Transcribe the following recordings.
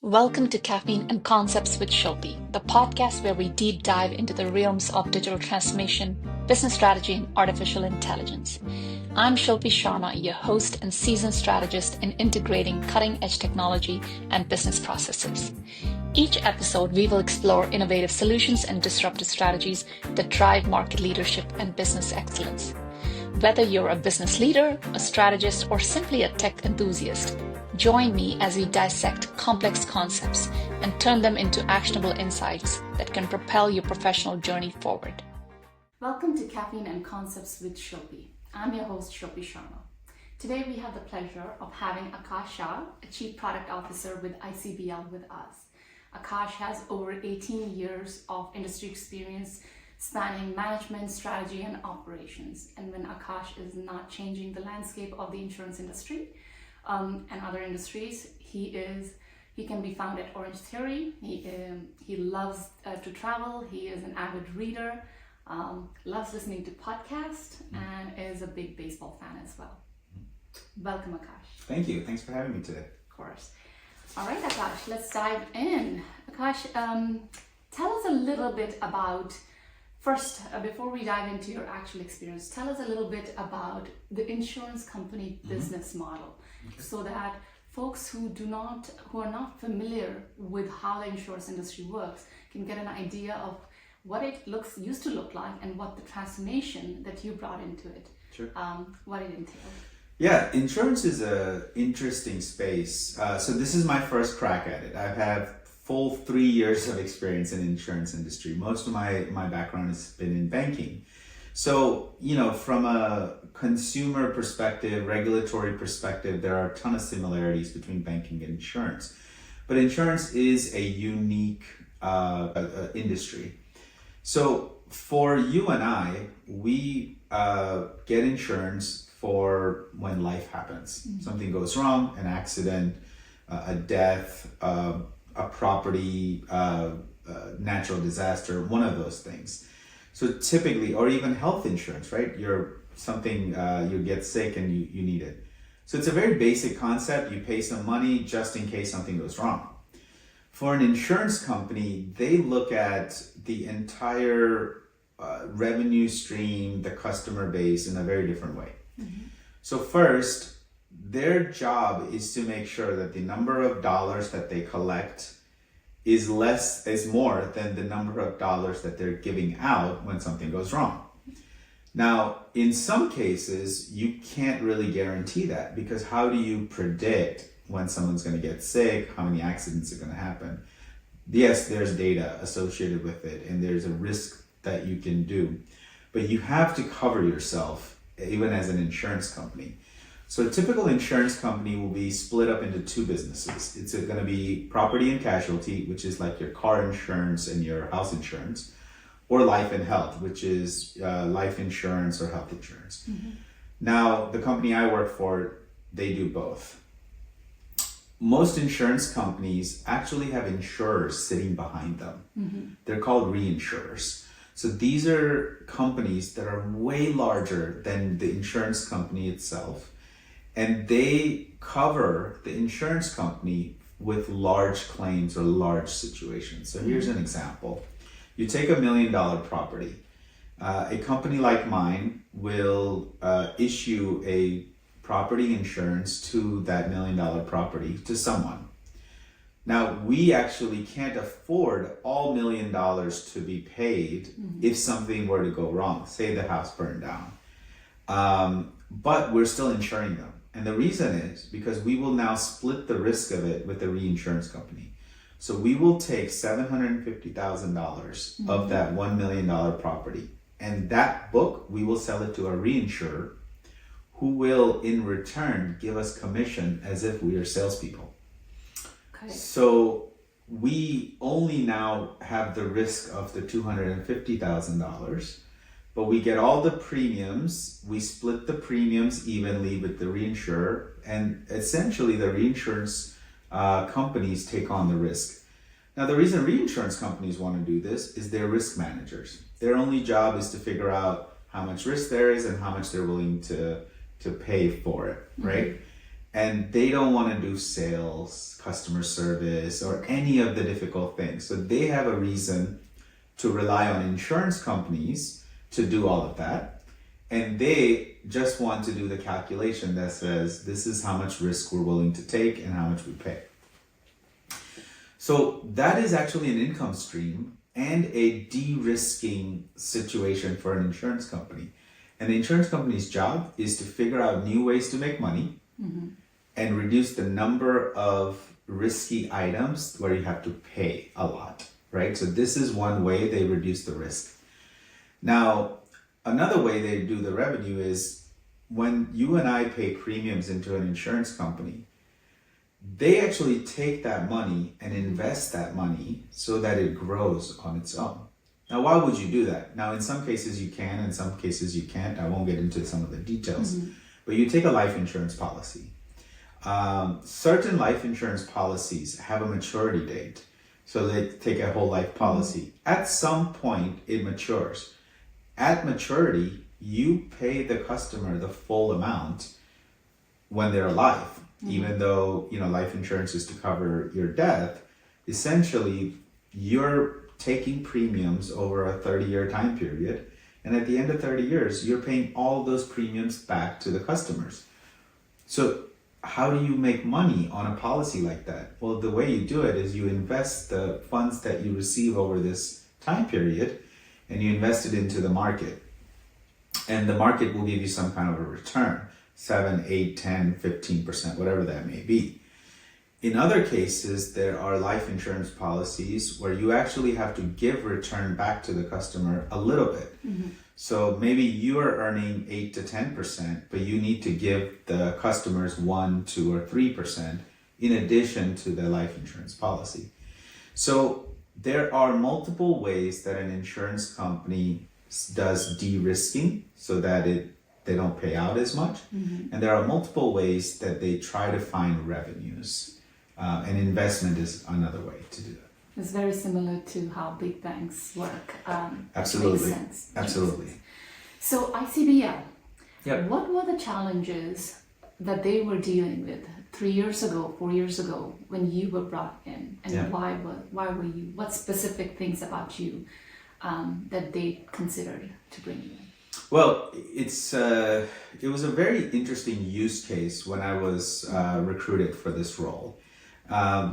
Welcome to Caffeine and Concepts with Shilpi, the podcast where we deep dive into the realms of digital transformation, business strategy, and artificial intelligence. I'm Shilpi Sharma, your host and seasoned strategist in integrating cutting-edge technology and business processes. Each episode, we will explore innovative solutions and disruptive strategies that drive market leadership and business excellence. Whether you're a business leader, a strategist, or simply a tech enthusiast, join me as we dissect complex concepts and turn them into actionable insights that can propel your professional journey forward. Welcome to Caffeine and Concepts with Shilpi. I'm your host, Shilpi Sharma. Today we have the pleasure of having AakashShah, a Chief Product Officer with ICBL, with us. Akash has over 18 years of industry experience spanning management, strategy, and operations. And when Akash is not changing the landscape of the insurance industry, and other industries, he can be found at Orange Theory. He loves to travel. He is an avid reader, loves listening to podcasts, and is a big baseball fan as well. Welcome, Akash. Thank you. Thanks for having me today. Of course. All right, Akash, let's dive in. Akash, tell us a little bit about, first, before we dive into your actual experience, tell us a little bit about the insurance company business model. Okay. So that folks who are not familiar with how the insurance industry works can get an idea of what it used to look like and what the transformation that you brought into it, sure. What it entailed. Yeah, insurance is an interesting space. So this is my first crack at it. I've had full 3 years of experience in the insurance industry. Most of my background has been in banking. So, from a consumer perspective, regulatory perspective, there are a ton of similarities between banking and insurance. But insurance is a unique industry. So for you and I, we get insurance for when life happens. Mm-hmm. Something goes wrong, an accident, a death, a property, natural disaster, one of those things. So typically, or even health insurance, right? You get sick and you need it. So it's a very basic concept. You pay some money just in case something goes wrong. For an insurance company, they look at the entire revenue stream, the customer base in a very different way. Mm-hmm. So first, their job is to make sure that the number of dollars that they collect is more than the number of dollars that they're giving out when something goes wrong. Now, in some cases, you can't really guarantee that, because how do you predict when someone's going to get sick, how many accidents are going to happen? Yes, there's data associated with it, and there's a risk that you can do, but you have to cover yourself, even as an insurance company. So a typical insurance company will be split up into two businesses. It's going to be property and casualty, which is like your car insurance and your house insurance, or life and health, which is life insurance or health insurance. Mm-hmm. Now, the company I work for, they do both. Most insurance companies actually have insurers sitting behind them. Mm-hmm. They're called reinsurers. So these are companies that are way larger than the insurance company itself. And they cover the insurance company with large claims or large situations. So here's an example. You take $1 million property. A company like mine will issue a property insurance to that $1 million property to someone. Now, we actually can't afford all $1 million to be paid if something were to go wrong, say the house burned down. But we're still insuring them. And the reason is because we will now split the risk of it with the reinsurance company. So we will take $750,000 of that $1 million property. And that book, we will sell it to a reinsurer who will in return give us commission as if we are salespeople. Okay. So we only now have the risk of the $250,000. But we get all the premiums, we split the premiums evenly with the reinsurer, and essentially the reinsurance companies take on the risk. Now, the reason reinsurance companies want to do this is they're risk managers. Their only job is to figure out how much risk there is and how much they're willing to pay for it, right? Mm-hmm. and they don't want to do sales, customer service, or any of the difficult things. So they have a reason to rely on insurance companies to do all of that. And they just want to do the calculation that says, this is how much risk we're willing to take and how much we pay. So that is actually an income stream and a de-risking situation for an insurance company. And the insurance company's job is to figure out new ways to make money and reduce the number of risky items where you have to pay a lot, right? So this is one way they reduce the risk. Now, another way they do the revenue is when you and I pay premiums into an insurance company, they actually take that money and invest that money so that it grows on its own. Now, why would you do that? Now, in some cases you can, in some cases you can't. I won't get into some of the details. But you take a life insurance policy. Certain life insurance policies have a maturity date. So they take a whole life policy. At some point, it matures. At maturity, you pay the customer the full amount when they're alive. Even though, life insurance is to cover your death, essentially, you're taking premiums over a 30-year time period. And at the end of 30 years, you're paying all those premiums back to the customers. So how do you make money on a policy like that? Well, the way you do it is you invest the funds that you receive over this time period and you invest it into the market. And the market will give you some kind of a return, 7, 8, 10, 15%, whatever that may be. In other cases, there are life insurance policies where you actually have to give return back to the customer a little bit. So maybe you are earning 8 to 10%, but you need to give the customers 1, 2, or 3% in addition to the life insurance policy. So there are multiple ways that an insurance company does de-risking so that they don't pay out as much. And there are multiple ways that they try to find revenues. And investment is another way to do that. It's very similar to how big banks work. Absolutely. Makes sense. Absolutely. So ICBL, Yep. what were the challenges that they were dealing with 3 years ago, 4 years ago when you were brought in? And why were you, what specific things about you that they considered to bring you in? Well, it was a very interesting use case when I was recruited for this role.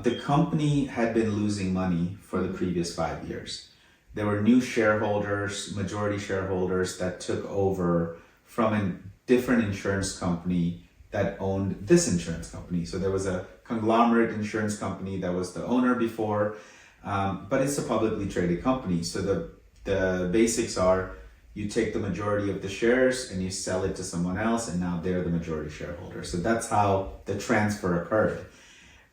The company had been losing money for the previous 5 years. There were new shareholders, majority shareholders that took over from a different insurance company that owned this insurance company. So there was a conglomerate insurance company that was the owner before, but it's a publicly traded company. So the basics are you take the majority of the shares and you sell it to someone else, and now they're the majority shareholder. So that's how the transfer occurred.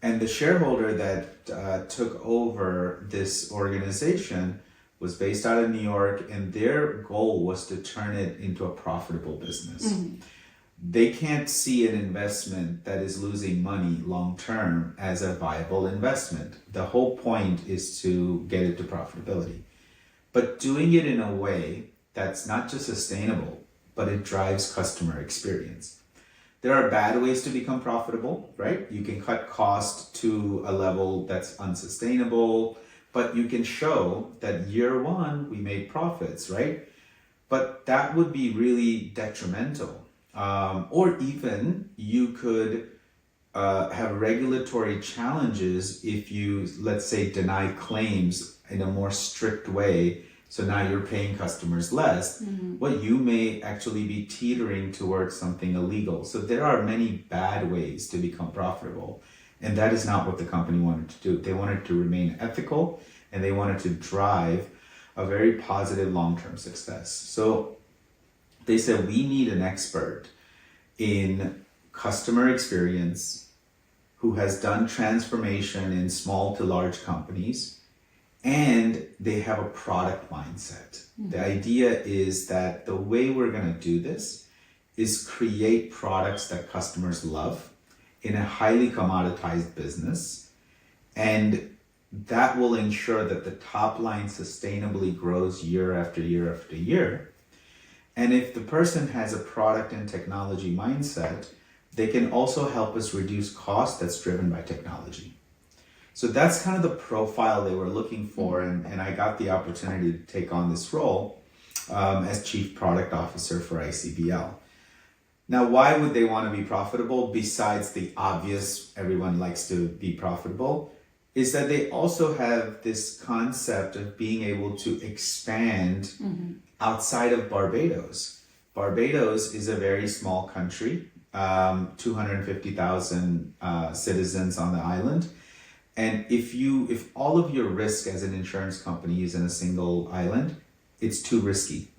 And the shareholder that took over this organization was based out of New York, and their goal was to turn it into a profitable business. They can't see an investment that is losing money long term as a viable investment. The whole point is to get it to profitability, but doing it in a way that's not just sustainable, but it drives customer experience. There are bad ways to become profitable, right? You can cut cost to a level that's unsustainable, but you can show that year one, we made profits, right? But that would be really detrimental. Or even you could have regulatory challenges if you, let's say, deny claims in a more strict way. So now you're paying customers less. Well, you may actually be teetering towards something illegal. So there are many bad ways to become profitable. And that is not what the company wanted to do. They wanted to remain ethical, and they wanted to drive a very positive long-term success. So they said, we need an expert in customer experience who has done transformation in small to large companies, and they have a product mindset. The idea is that the way we're going to do this is create products that customers love in a highly commoditized business, and that will ensure that the top line sustainably grows year after year after year. And if the person has a product and technology mindset, they can also help us reduce cost that's driven by technology. So that's kind of the profile they were looking for, and I got the opportunity to take on this role as Chief Product Officer for ICBL. Now, why would they want to be profitable besides the obvious, everyone likes to be profitable, is that they also have this concept of being able to expand outside of Barbados. Barbados is a very small country, 250,000 citizens on the island. And if all of your risk as an insurance company is in a single island, it's too risky.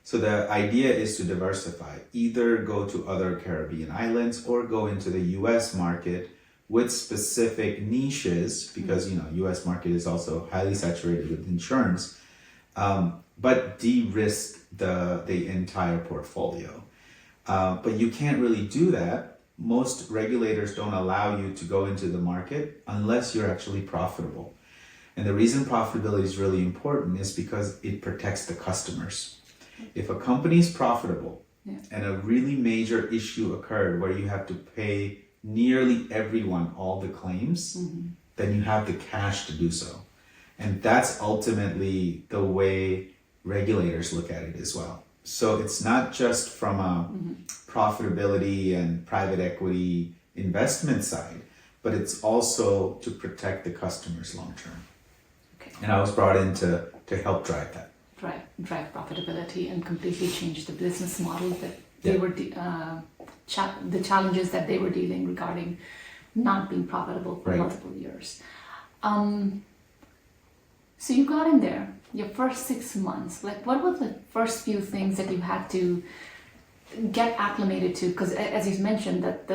So the idea is to diversify, either go to other Caribbean islands or go into the US market with specific niches, because US market is also highly saturated with insurance, but de-risk the entire portfolio. But you can't really do that. Most regulators don't allow you to go into the market unless you're actually profitable. And the reason profitability is really important is because it protects the customers. If a company is profitable and a really major issue occurred where you have to pay nearly everyone all the claims, then you have the cash to do so. And that's ultimately the way regulators look at it as well. So it's not just from a profitability and private equity investment side, but it's also to protect the customers long term. Okay. And I was brought in to help drive that. Drive profitability and completely change the business model that they were, the challenges that they were dealing regarding not being profitable for multiple years. So you got in there, your first 6 months, like what were the first few things that you had to get acclimated to? Because as you mentioned that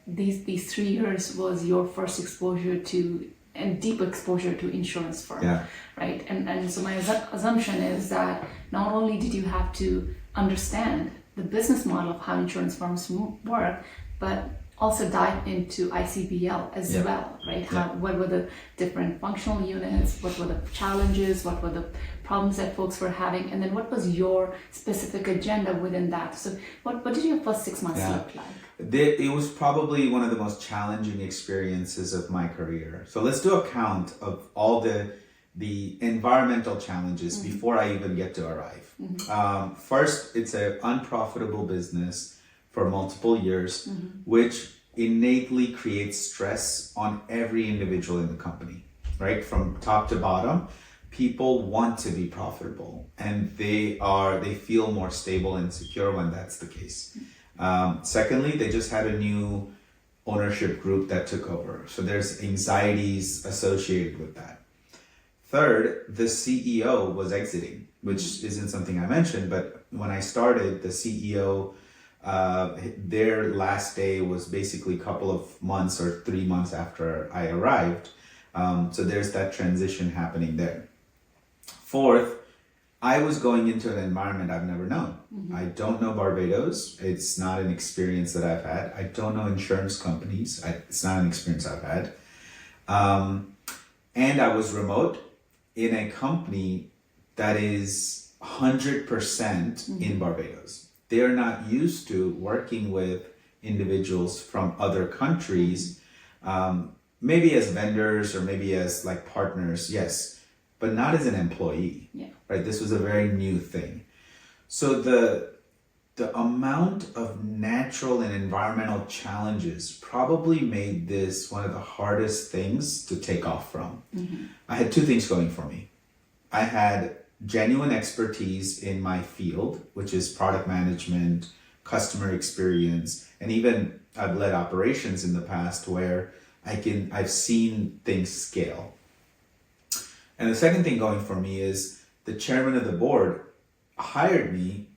these 3 years was your first exposure to and deep exposure to insurance firm, right? And so my assumption is that not only did you have to understand the business model of how insurance firms work, but also dive into ICBL as well, right? What were the different functional units? What were the challenges? What were the problems that folks were having? And then what was your specific agenda within that? So what did your first 6 months look like? It was probably one of the most challenging experiences of my career. So let's do a count of all the environmental challenges before I even get to arrive. First, it's an unprofitable business for multiple years, which innately creates stress on every individual in the company, right? From top to bottom, people want to be profitable and they feel more stable and secure when that's the case. Secondly, they just had a new ownership group that took over. So there's anxieties associated with that. Third, the CEO was exiting, which isn't something I mentioned, but when I started, the CEO, their last day was basically a couple of months or 3 months after I arrived. So there's that transition happening there. Fourth, I was going into an environment I've never known. I don't know Barbados. It's not an experience that I've had. I don't know insurance companies. It's not an experience I've had. And I was remote in a company that is 100% in Barbados. They're not used to working with individuals from other countries, maybe as vendors or maybe as like partners, yes, but not as an employee, right? This was a very new thing. So the amount of natural and environmental challenges probably made this one of the hardest things to take off from. I had two things going for me. I had genuine expertise in my field, which is product management, customer experience, and even I've led operations in the past where I've seen things scale. And the second thing going for me is the chairman of the board hired me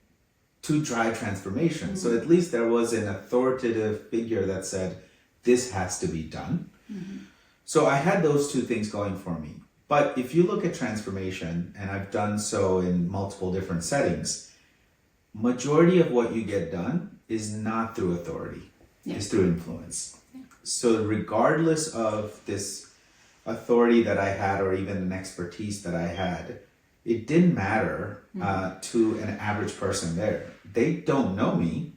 to drive transformation. So at least there was an authoritative figure that said, this has to be done. So I had those two things going for me. But if you look at transformation, and I've done so in multiple different settings, majority of what you get done is not through authority, it's through influence. So regardless of this authority that I had or even an expertise that I had, it didn't matter to an average person there. They don't know me,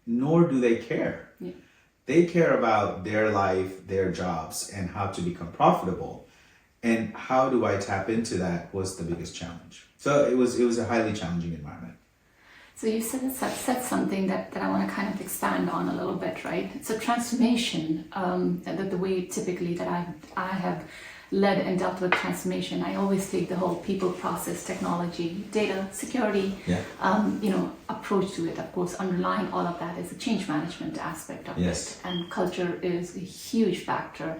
nor do they care. They care about their life, their jobs, and how to become profitable. And how do I tap into that was the biggest challenge. So it was a highly challenging environment. So you said something that I want to kind of expand on a little bit, right? So transformation, the way typically that I have led and dealt with transformation, I always take the whole people, process, technology, data, security, approach to it. Of course, underlying all of that is a change management aspect of it, and culture is a huge factor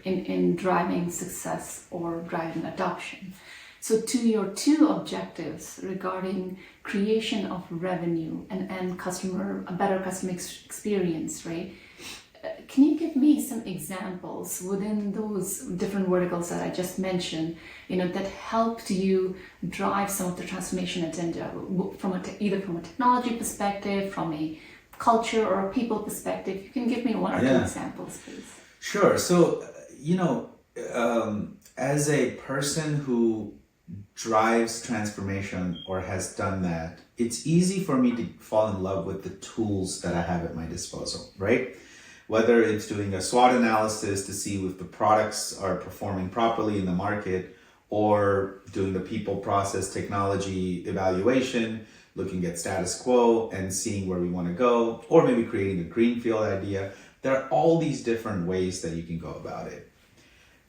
in driving success or driving adoption. So to your two objectives regarding creation of revenue and a better customer experience, right? Can you give me some examples within those different verticals that I just mentioned, that helped you drive some of the transformation agenda from either from a technology perspective, from a culture or a people perspective? You can give me one or two examples, please. Sure. So, as a person who drives transformation or has done that, it's easy for me to fall in love with the tools that I have at my disposal, right? Whether it's doing a SWOT analysis to see if the products are performing properly in the market, or doing the people, process, technology evaluation, looking at status quo and seeing where we want to go, or maybe creating a greenfield idea. There are all these different ways that you can go about it.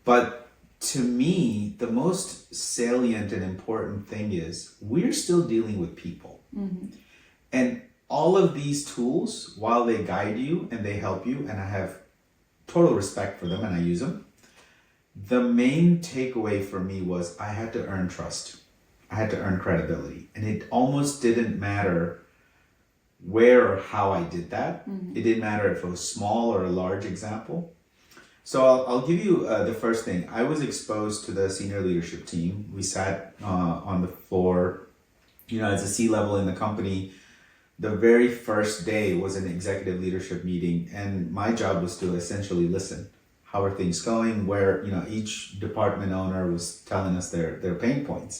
But to me, the most salient and important thing is we're still dealing with people. Mm-hmm. And all of these tools, while they guide you and they help you, and I have total respect for them and I use them, the main takeaway for me was I had to earn trust. I had to earn credibility. And it almost didn't matter where or how I did that. Mm-hmm. It didn't matter if it was small or a large example. So I'll give you the first thing. I was exposed to the senior leadership team. We sat on the floor, as a C-level in the company. The very first day was an executive leadership meeting, and my job was to essentially listen. How are things going? Where, each department owner was telling us their pain points.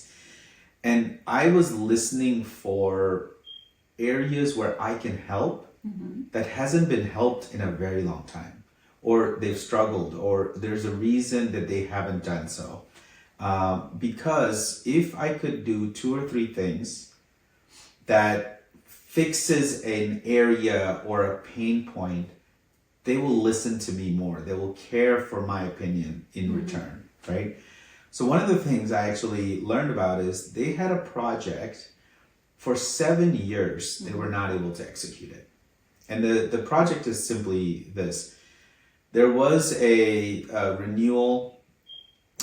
And I was listening for areas where I can help that hasn't been helped in a very long time, or they've struggled, or there's a reason that they haven't done so. Because if I could do 2 or 3 things that fixes an area or a pain point, they will listen to me more. They will care for my opinion in return, right? So one of the things I actually learned about is they had a project for 7 years. They were not able to execute it. And the project is simply this. There was a renewal,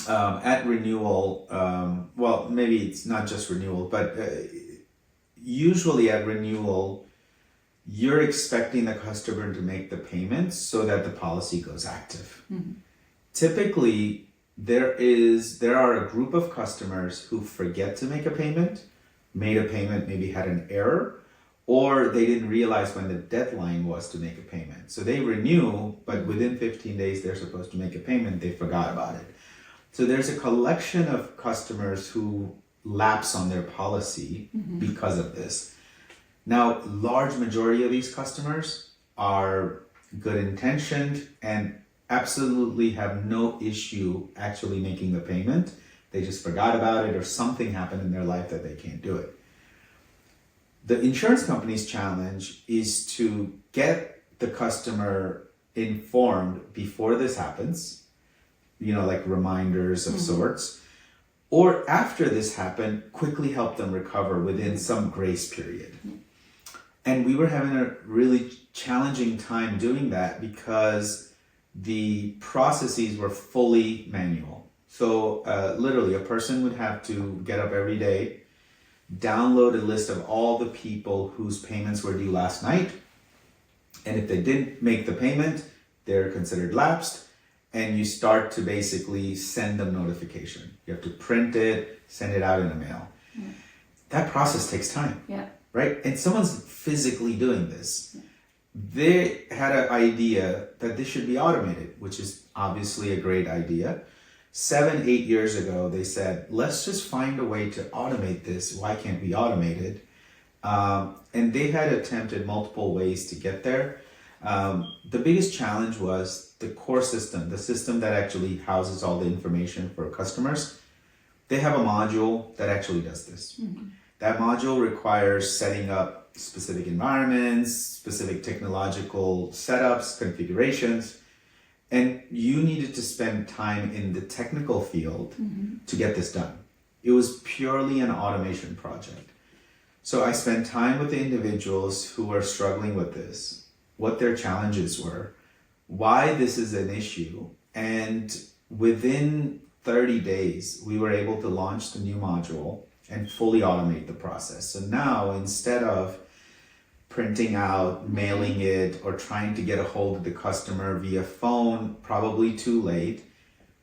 at renewal, well, maybe it's not just renewal, but usually at renewal, you're expecting the customer to make the payments so that the policy goes active. Mm-hmm. Typically, there are a group of customers who forget to make a payment, made a payment, maybe had an error, or they didn't realize when the deadline was to make a payment. So they renew, but within 15 days they're supposed to make a payment, they forgot about it. So there's a collection of customers who lapse on their policy because of this. Now, large majority of these customers are good intentioned and absolutely have no issue actually making the payment. They just forgot about it, or something happened in their life that they can't do it. The insurance company's challenge is to get the customer informed before this happens, like reminders of sorts, or after this happened, quickly help them recover within some grace period. And we were having a really challenging time doing that because the processes were fully manual. So literally a person would have to get up every day, download a list of all the people whose payments were due last night. And if they didn't make the payment, they're considered lapsed. And you start to basically send them notification. You have to print it, send it out in the mail. Yeah. That process takes time, right? And someone's physically doing this. Yeah. They had an idea that this should be automated, which is obviously a great idea. 7-8 years ago, they said, let's just find a way to automate this. Why can't we automate it? And they had attempted multiple ways to get there. The biggest challenge was the core system, the system that actually houses all the information for customers. They have a module that actually does this. Mm-hmm. That module requires setting up specific environments, specific technological setups, configurations, and you needed to spend time in the technical field to get this done. It was purely an automation project. So I spent time with the individuals who were struggling with this, what their challenges were, why this is an issue, and within 30 days, we were able to launch the new module and fully automate the process. So now, instead of printing out, mailing it, or trying to get a hold of the customer via phone, probably too late,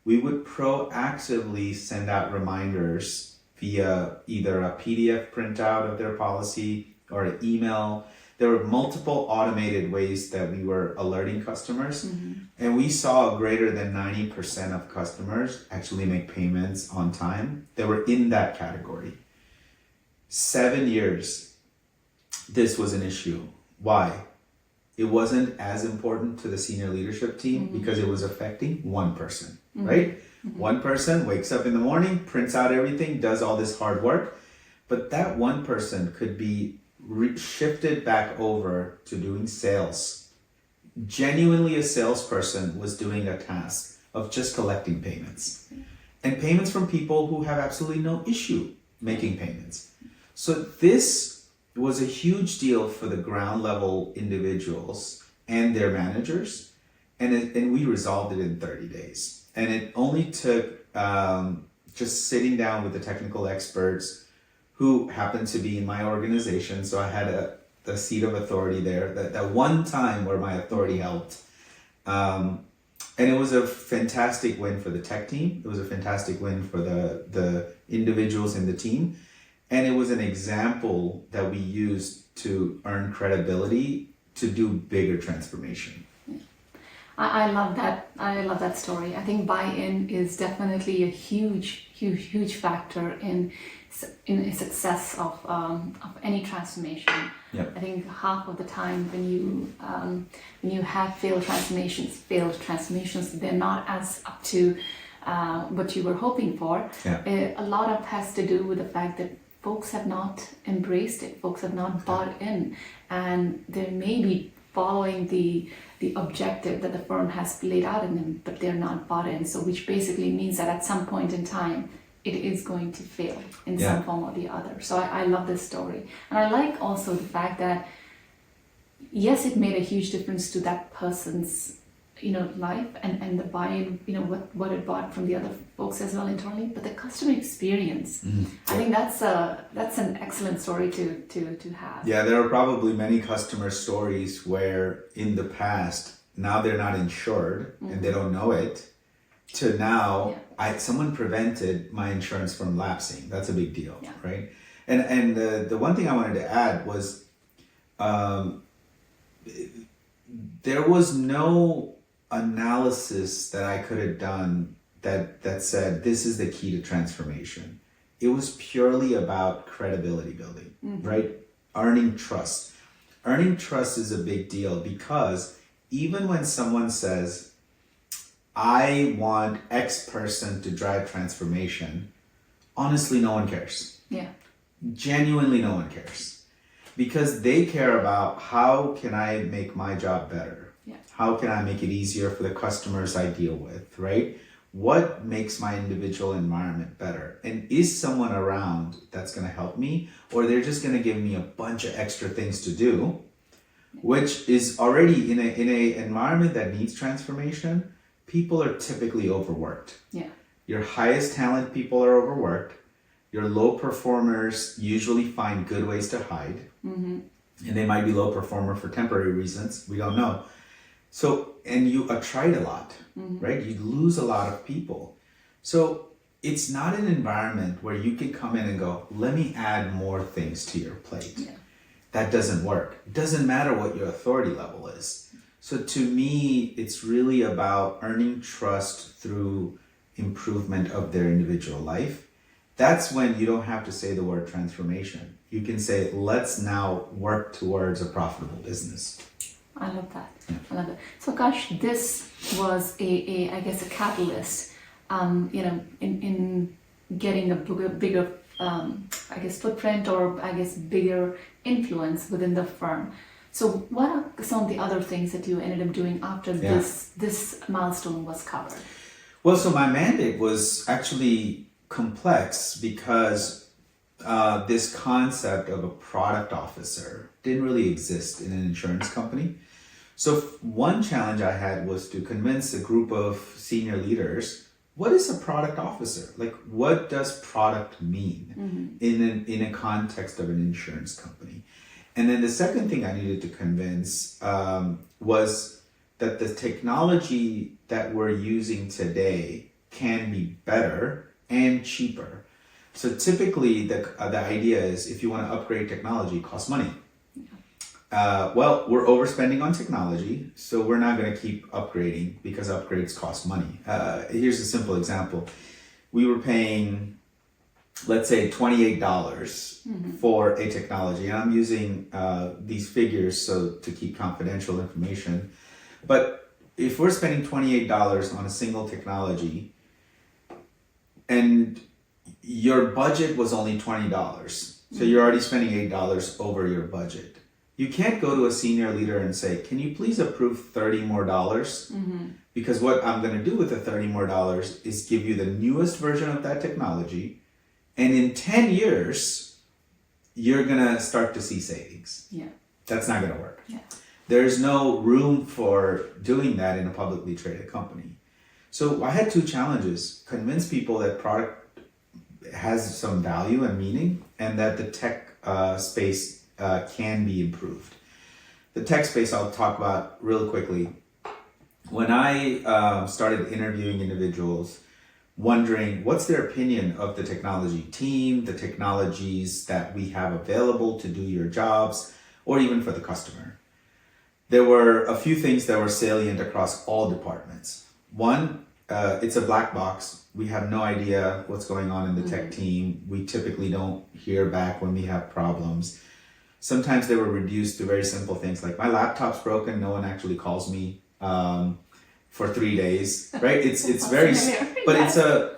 we would proactively send out reminders via either a PDF printout of their policy or an email. There were multiple automated ways that we were alerting customers, and we saw greater than 90% of customers actually make payments on time. They were in that category. 7 years, this was an issue. Why? It wasn't as important to the senior leadership team because it was affecting one person, right? One person wakes up in the morning, prints out everything, does all this hard work, but that one person could be shifted back over to doing sales. Genuinely, a salesperson was doing a task of just collecting payments, and payments from people who have absolutely no issue making payments. So this was a huge deal for the ground level individuals and their managers, and we resolved it in 30 days. And it only took just sitting down with the technical experts who happened to be in my organization. So I had a seat of authority there, that one time where my authority helped. And it was a fantastic win for the tech team. It was a fantastic win for the individuals in the team. And it was an example that we used to earn credibility to do bigger transformation. I love that. I love that story. I think buy-in is definitely a huge factor in the success of any transformation. Yep. I think half of the time when you have failed transformations, they're not as up to what you were hoping for. Yeah. A lot of has to do with the fact that folks have not embraced it. Folks have not bought in, and they may be following the objective that the firm has laid out in them, but they're not bought in. So which basically means that at some point in time, it is going to fail in some form or the other. So I love this story. And I like also the fact that, yes, it made a huge difference to that person's life and the buy-in, what it bought from the other folks as well internally, but the customer experience, I think that's an excellent story to have. Yeah, there are probably many customer stories where in the past, now they're not insured and they don't know it, to now someone prevented my insurance from lapsing. That's a big deal, right? And the one thing I wanted to add was there was no analysis that I could have done that said this is the key to transformation. It was purely about credibility building, right? Earning trust. Earning trust is a big deal because even when someone says, I want X person to drive transformation, honestly, no one cares. Yeah. Genuinely, no one cares because they care about how can I make my job better? How can I make it easier for the customers I deal with, right? What makes my individual environment better? And is someone around that's going to help me? Or they're just going to give me a bunch of extra things to do, which is already in a environment that needs transformation. People are typically overworked. Yeah. Your highest talent people are overworked. Your low performers usually find good ways to hide. And they might be low performer for temporary reasons. We don't know. So, and you attrite a lot, right? You lose a lot of people. So it's not an environment where you can come in and go, let me add more things to your plate. Yeah. That doesn't work. It doesn't matter what your authority level is. So to me, it's really about earning trust through improvement of their individual life. That's when you don't have to say the word transformation. You can say, let's now work towards a profitable business. I love that. I love it. So, gosh, this was I guess, a catalyst, in getting a bigger, I guess, footprint, or I guess bigger influence within the firm. So, what are some of the other things that you ended up doing after this milestone was covered? Well, so my mandate was actually complex because this concept of a product officer didn't really exist in an insurance company. So one challenge I had was to convince a group of senior leaders, what is a product officer? Like, what does product mean in a context of an insurance company? And then the second thing I needed to convince was that the technology that we're using today can be better and cheaper. So typically the idea is, if you want to upgrade technology, it costs money. Well, we're overspending on technology, so we're not going to keep upgrading because upgrades cost money. Here's a simple example. We were paying, let's say, $28 for a technology, and I'm using these figures to keep confidential information. But if we're spending $28 on a single technology, and your budget was only $20, so you're already spending $8 over your budget. You can't go to a senior leader and say, can you please approve $30 more? Because what I'm going to do with the $30 more is give you the newest version of that technology. And in 10 years, you're going to start to see savings. Yeah. That's not going to work. Yeah. There's no room for doing that in a publicly traded company. So I had two challenges: convince people that product has some value and meaning, and that the tech space can be improved. The tech space I'll talk about real quickly. When I started interviewing individuals, wondering what's their opinion of the technology team, the technologies that we have available to do your jobs, or even for the customer, there were a few things that were salient across all departments. One, it's a black box. We have no idea what's going on in the tech team. We typically don't hear back when we have problems. Sometimes they were reduced to very simple things like, my laptop's broken, no one actually calls me for 3 days, right? It's very, but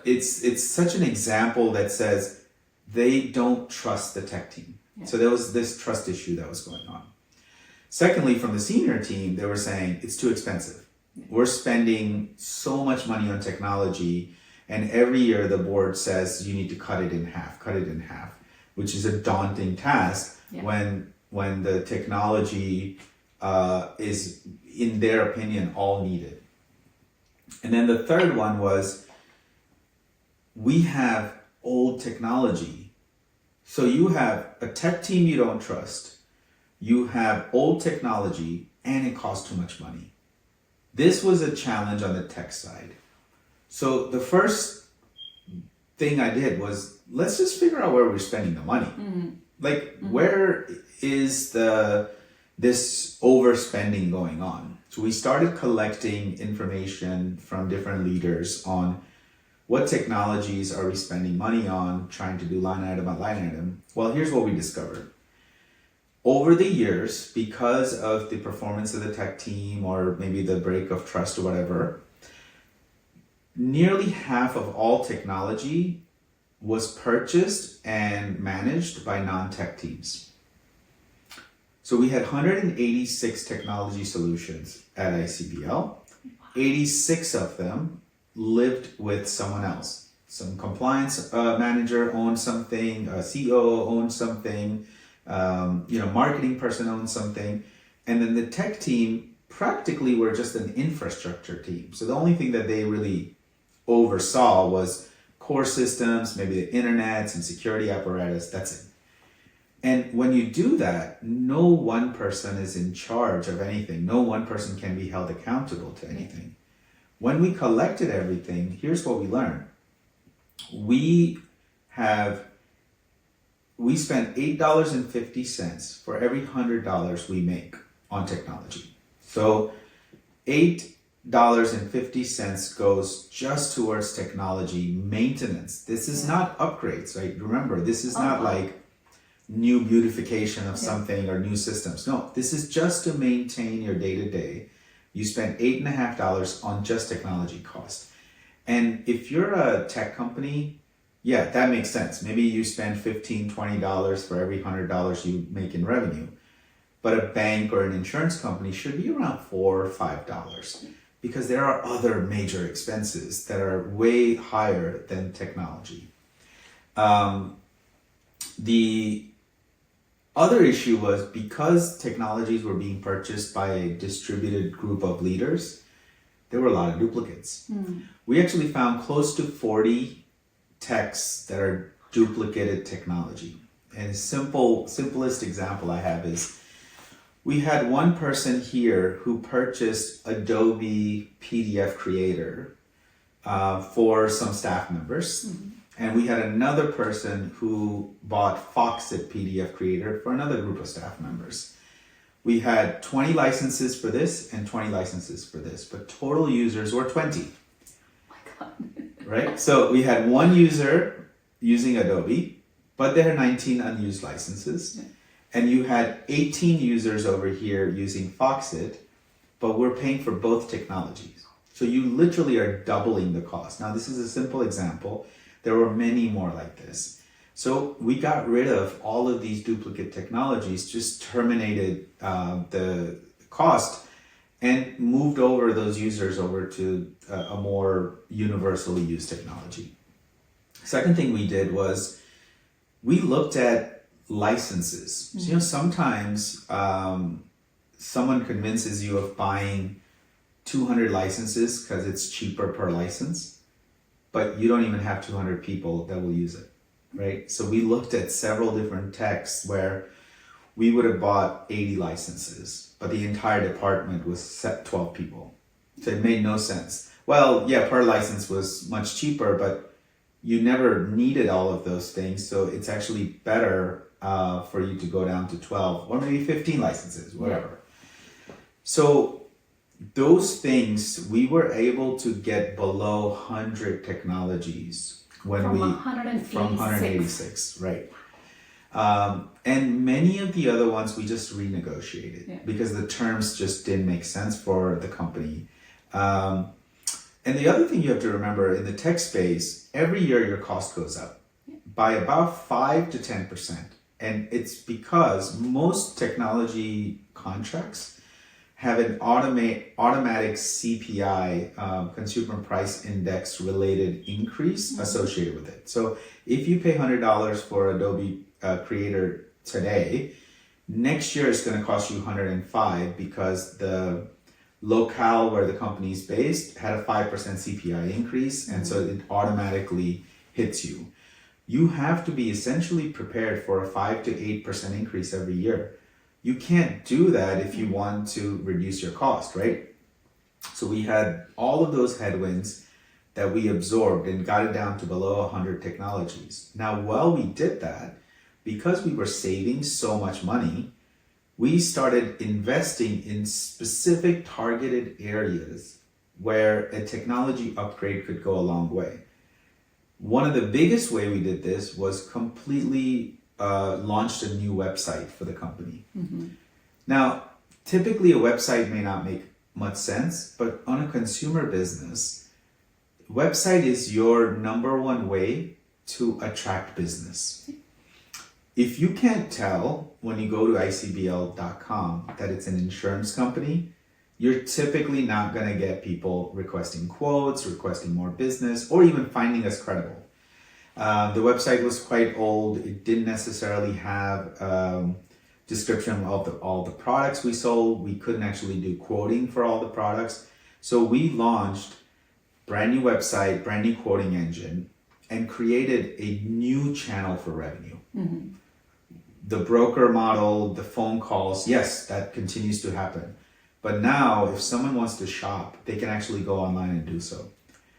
it's such an example that says they don't trust the tech team. Yeah. So there was this trust issue that was going on. Secondly, from the senior team, they were saying it's too expensive. Yeah. We're spending so much money on technology, and every year the board says you need to cut it in half, which is a daunting task. Yeah. When the technology is, in their opinion, all needed. And then the third one was, we have old technology. So you have a tech team you don't trust, you have old technology, and it costs too much money. This was a challenge on the tech side. So the first thing I did was, let's just figure out where we're spending the money. Where is this overspending going on? So we started collecting information from different leaders on what technologies are we spending money on, trying to do line item by line item. Well, here's what we discovered. Over the years, because of the performance of the tech team, or maybe the break of trust or whatever, nearly half of all technology was purchased and managed by non-tech teams. So we had 186 technology solutions at ICBL. 86 of them lived with someone else. Some compliance manager owned something, a COO owned something, marketing person owned something. And then the tech team practically were just an infrastructure team. So the only thing that they really oversaw was core systems, maybe the internet, some security apparatus, that's it. And when you do that, no one person is in charge of anything. No one person can be held accountable to anything. When we collected everything, here's what we learned. We spend $8.50 for every $100 we make on technology. So $8.50 goes just towards technology maintenance. This is not upgrades, right? Remember, this is not like new beautification of something or new systems. No, this is just to maintain your day-to-day. You spend $8.50 on just technology cost. And if you're a tech company, yeah, that makes sense. Maybe you spend $15, $20 for every $100 you make in revenue. But a bank or an insurance company should be around $4 or $5 because there are other major expenses that are way higher than technology. The other issue was because technologies were being purchased by a distributed group of leaders, there were a lot of duplicates. We actually found close to 40 techs that are duplicated technology. And a simplest example I have is we had one person here who purchased Adobe PDF Creator for some staff members. And we had another person who bought Foxit PDF Creator for another group of staff members. We had 20 licenses for this and 20 licenses for this, but total users were 20. Oh my God. Right? So we had one user using Adobe, but there are 19 unused licenses. Yeah. And you had 18 users over here using Foxit, but we're paying for both technologies. So you literally are doubling the cost. Now, this is a simple example. There were many more like this. So we got rid of all of these duplicate technologies, just terminated the cost and moved over those users over to a more universally used technology. Second thing we did was we looked at licenses. So, sometimes someone convinces you of buying 200 licenses because it's cheaper per license, but you don't even have 200 people that will use it, right? So we looked at several different techs where we would have bought 80 licenses, but the entire department was set 12 people. So it made no sense. Well, yeah, per license was much cheaper, but you never needed all of those things. So it's actually better for you to go down to 12 or maybe 15 licenses, whatever. So those things, we were able to get below 100 technologies when from 186, right? And many of the other ones we just renegotiated because the terms just didn't make sense for the company. And the other thing you have to remember in the tech space, every year your cost goes up by about 5 to 10%. And it's because most technology contracts have an automatic CPI, consumer price index related increase associated with it. So if you pay $100 for Adobe Creator today, next year it's going to cost you $105 because the locale where the company is based had a 5% CPI increase, and so it automatically hits you. You have to be essentially prepared for a 5 to 8% increase every year. You can't do that if you want to reduce your cost, right? So we had all of those headwinds that we absorbed and got it down to below 100 technologies. Now, while we did that, because we were saving so much money, we started investing in specific targeted areas where a technology upgrade could go a long way. One of the biggest way we did this was completely launched a new website for the company. Now, typically a website may not make much sense, but on a consumer business, website is your number one way to attract business. If you can't tell when you go to icbl.com that it's an insurance company, you're typically not going to get people requesting quotes, requesting more business, or even finding us credible. The website was quite old. It didn't necessarily have description of all the products we sold. We couldn't actually do quoting for all the products. So we launched brand new website, brand new quoting engine, and created a new channel for revenue. The broker model, the phone calls, yes, that continues to happen. But now if someone wants to shop, they can actually go online and do so.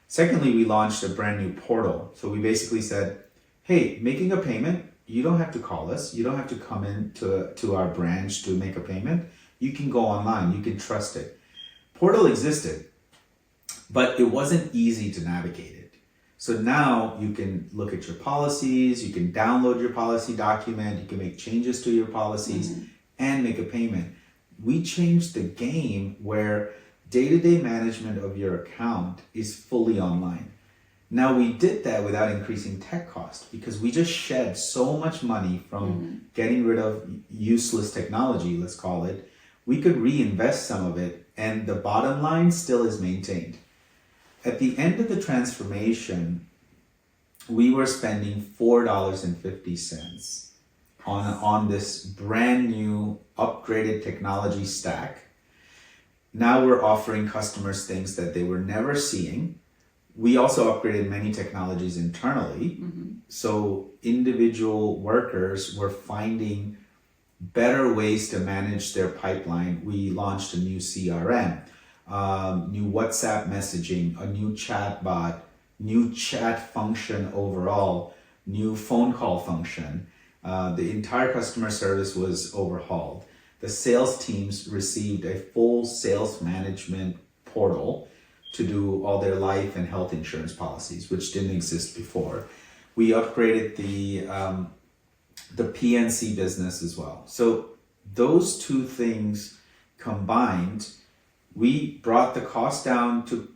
Secondly, we launched a brand new portal. So we basically said, hey, making a payment, you don't have to call us. You don't have to come in to our branch to make a payment. You can go online. You can trust it. Portal existed, but it wasn't easy to navigate it. So now you can look at your policies, you can download your policy document, you can make changes to your policies and make a payment. We changed the game where day-to-day management of your account is fully online. Now we did that without increasing tech cost because we just shed so much money from getting rid of useless technology, let's call it. We could reinvest some of it and the bottom line still is maintained. At the end of the transformation, we were spending $4.50 on this brand new upgraded technology stack. Now we're offering customers things that they were never seeing. We also upgraded many technologies internally. So individual workers were finding better ways to manage their pipeline. We launched a new CRM. New WhatsApp messaging, a new chat bot, new chat function overall, new phone call function. The entire customer service was overhauled. The sales teams received a full sales management portal to do all their life and health insurance policies, which didn't exist before. We upgraded the PNC business as well. So those two things combined, we brought the cost down to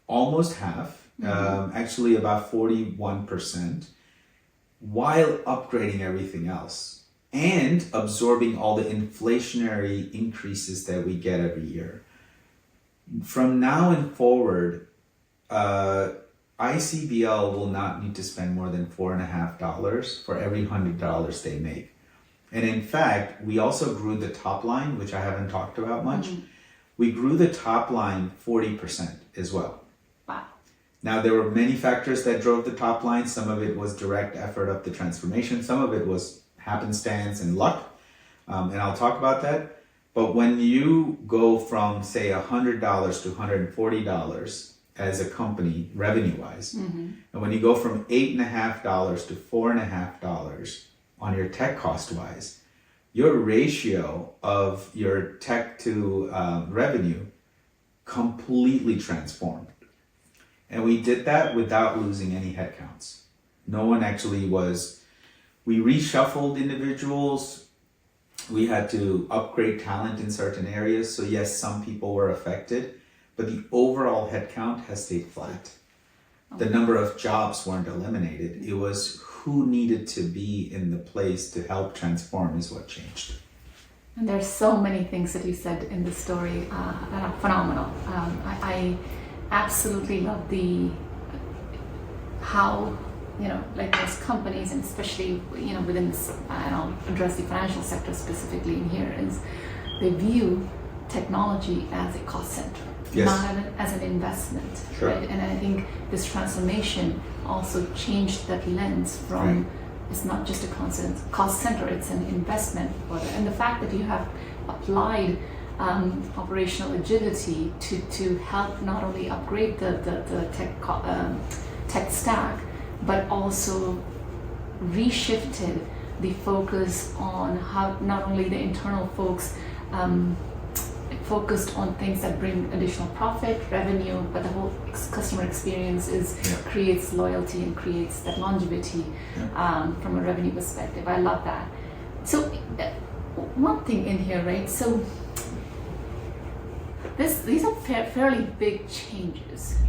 almost half, actually about 41%, while upgrading everything else and absorbing all the inflationary increases that we get every year. From now and forward, ICBL will not need to spend more than $4.50 for every $100 they make. And in fact, we also grew the top line, which I haven't talked about much. We grew the top line 40% as well. Wow. Now, there were many factors that drove the top line. Some of it was direct effort of the transformation. Some of it was happenstance and luck. And I'll talk about that. But when you go from, say, $100 to $140 as a company, revenue-wise, and when you go from $8.50 to $4.50 on your tech cost-wise, your ratio of your tech to revenue completely transformed. And we did that without losing any headcounts. No one actually was, we reshuffled individuals. We had to upgrade talent in certain areas. So yes, some people were affected, but the overall headcount has stayed flat. The number of jobs weren't eliminated. It was who needed to be in the place to help transform is what changed. And there's so many things that you said in the story that are phenomenal. I absolutely love how, like most companies, and especially, within this, I don't address the financial sector specifically in here, is they view technology as a cost center. Yes. Not as an investment, Sure. right? And I think this transformation also changed that lens from it's not just a cost center, it's an investment. And the fact that you have applied operational agility to help not only upgrade the tech stack, but also reshifted the focus on how not only the internal folks focused on things that bring additional profit, revenue, but the whole customer experience creates loyalty and creates that longevity from a revenue perspective. I love that. So one thing in here, right? So these are fairly big changes,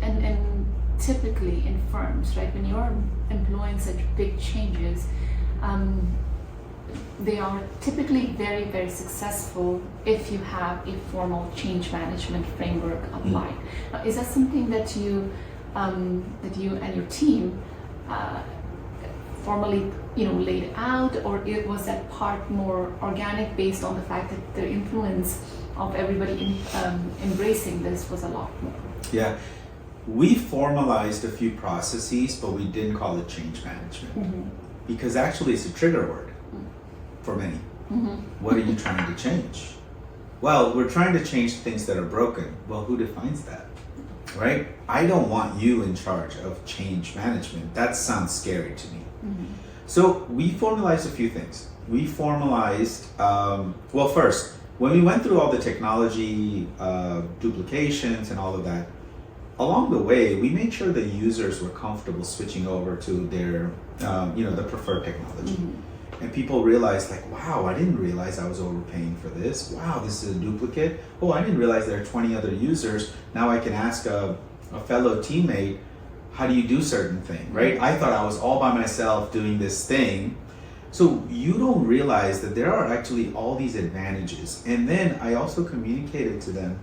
and typically in firms, right? When you're employing such big changes, they are typically very, very successful if you have a formal change management framework applied. Now, is that something that you and your team formally, laid out, or was that part more organic based on the fact that the influence of everybody embracing this was a lot more? Yeah, we formalized a few processes, but we didn't call it change management because actually it's a trigger word for many. What are you trying to change? Well, we're trying to change things that are broken. Well, who defines that, right? I don't want you in charge of change management. That sounds scary to me. So we formalized a few things. We formalized, first, when we went through all the technology duplications and all of that, along the way, we made sure the users were comfortable switching over to their, the preferred technology. And people realized, like, wow, I didn't realize I was overpaying for this. Wow, this is a duplicate. Oh, I didn't realize there are 20 other users. Now I can ask a fellow teammate, how do you do certain thing, right? I thought I was all by myself doing this thing. So you don't realize that there are actually all these advantages. And then I also communicated to them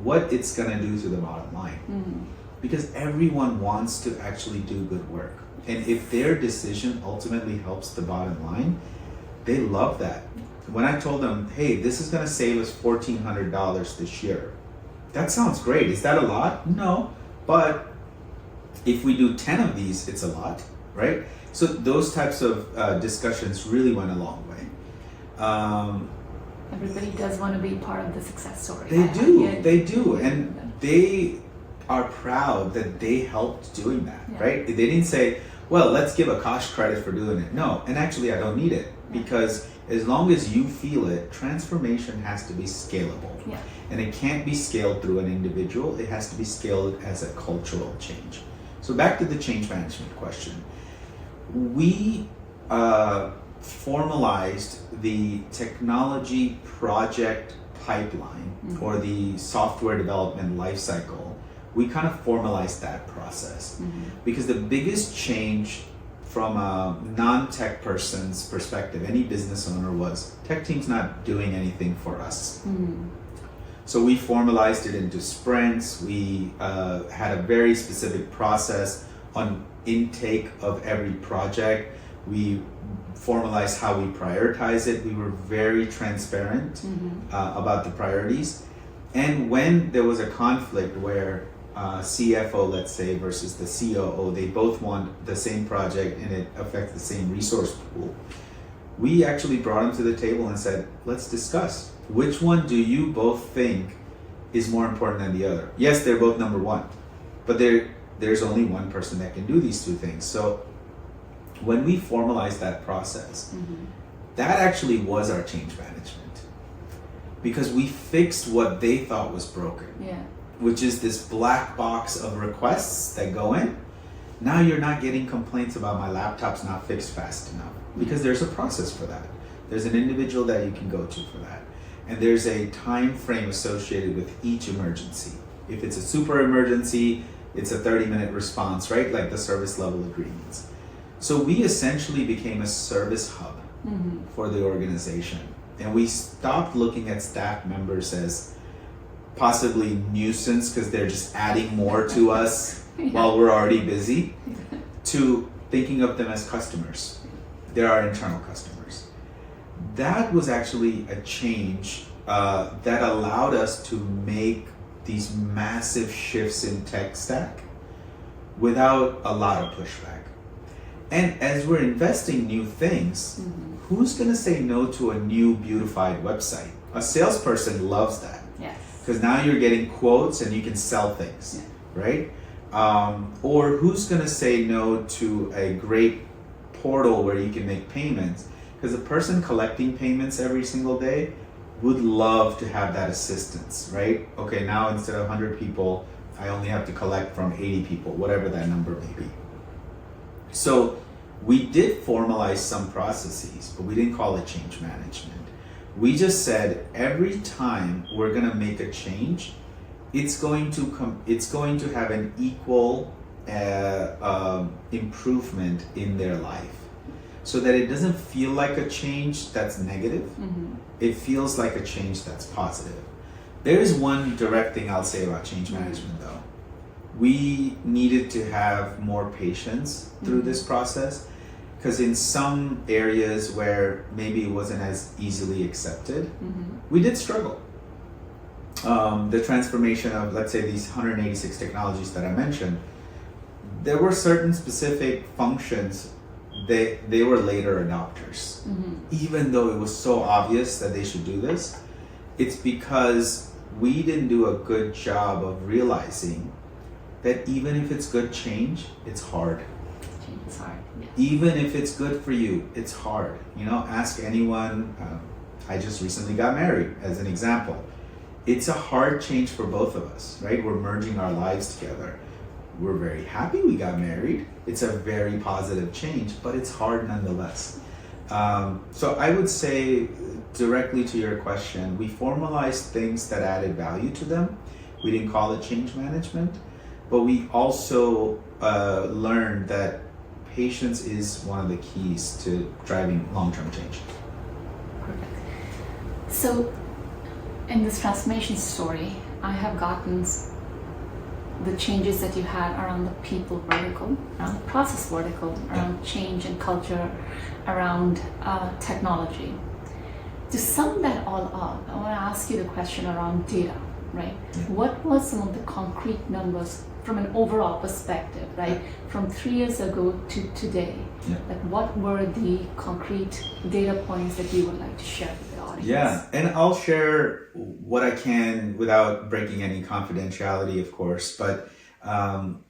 what it's gonna do to the bottom line. Because everyone wants to actually do good work. And if their decision ultimately helps the bottom line, they love that. When I told them, hey, this is gonna save us $1,400 this year. That sounds great. Is that a lot? No, but if we do 10 of these, it's a lot, right? So those types of discussions really went a long way. Everybody does want to be part of the success story. They do. And they are proud that they helped doing that, right? They didn't say, well, let's give Akash credit for doing it. No, and actually I don't need it because as long as you feel it, transformation has to be scalable. And it can't be scaled through an individual. It has to be scaled as a cultural change. So back to the change management question. We formalized the technology project pipeline or the software development lifecycle. We kind of formalized that process because the biggest change from a non-tech person's perspective, any business owner, was tech team's not doing anything for us. So we formalized it into sprints. We had a very specific process on intake of every project. We formalized how we prioritize it. We were very transparent about the priorities. And when there was a conflict where CFO, let's say, versus the COO, they both want the same project and it affects the same resource pool, we actually brought them to the table and said, let's discuss. Which one do you both think is more important than the other? Yes, they're both number one, but there's only one person that can do these two things. So when we formalized that process, that actually was our change management because we fixed what they thought was broken, which is this black box of requests that go in. Now you're not getting complaints about my laptop's not fixed fast enough because there's a process for that. There's an individual that you can go to for that. And there's a time frame associated with each emergency. If it's a super emergency, it's a 30-minute response, right? Like the service level agreements. So we essentially became a service hub for the organization. And we stopped looking at staff members as possibly nuisance because they're just adding more to us while we're already busy, to thinking of them as customers. They're our internal customers. That was actually a change that allowed us to make these massive shifts in tech stack without a lot of pushback. And as we're investing new things, who's going to say no to a new beautified website? A salesperson loves that. Because now you're getting quotes and you can sell things, right? Or who's going to say no to a great portal where you can make payments? Because the person collecting payments every single day would love to have that assistance, right? Okay, now instead of 100 people, I only have to collect from 80 people, whatever that number may be. So we did formalize some processes, but we didn't call it change management. We just said every time we're going to make a change, it's going to have an equal improvement in their life, so that it doesn't feel like a change that's negative. It feels like a change that's positive. There is one direct thing I'll say about change management though. We needed to have more patience through this process, because in some areas where maybe it wasn't as easily accepted, we did struggle. The transformation of, let's say, these 186 technologies that I mentioned, there were certain specific functions they were later adopters. Even though it was so obvious that they should do this, it's because we didn't do a good job of realizing that even if it's good change, it's hard. Change is hard. Even if it's good for you, it's hard. You know, ask anyone. I just recently got married, as an example. it's a hard change for both of us, right? We're merging our lives together. We're very happy we got married. It's a very positive change, but it's hard nonetheless. So I would say, directly to your question, we formalized things that added value to them. We didn't call it change management, but we also learned that patience is one of the keys to driving long-term change. Perfect. So in this transformation story, I have gotten the changes that you had around the people vertical, around the process vertical, around change and culture, around technology. To sum that all up, I want to ask you the question around data, right? Yeah. What were some of the concrete numbers from an overall perspective, right? From 3 years ago to today, like what were the concrete data points that you would like to share with the audience? Yeah, and I'll share what I can without breaking any confidentiality, of course, but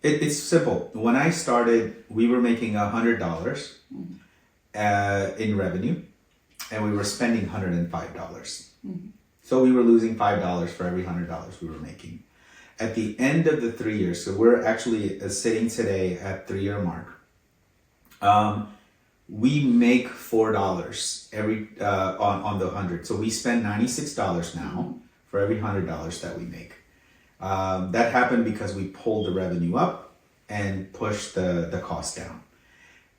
it's simple. When I started, we were making $100 in revenue, and we were spending $105. So we were losing $5 for every $100 we were making. At the end of the 3 years, so we're actually sitting today at 3-year mark, we make $4 every on the 100. So we spend $96 now for every $100 that we make. That happened because we pulled the revenue up and pushed the cost down,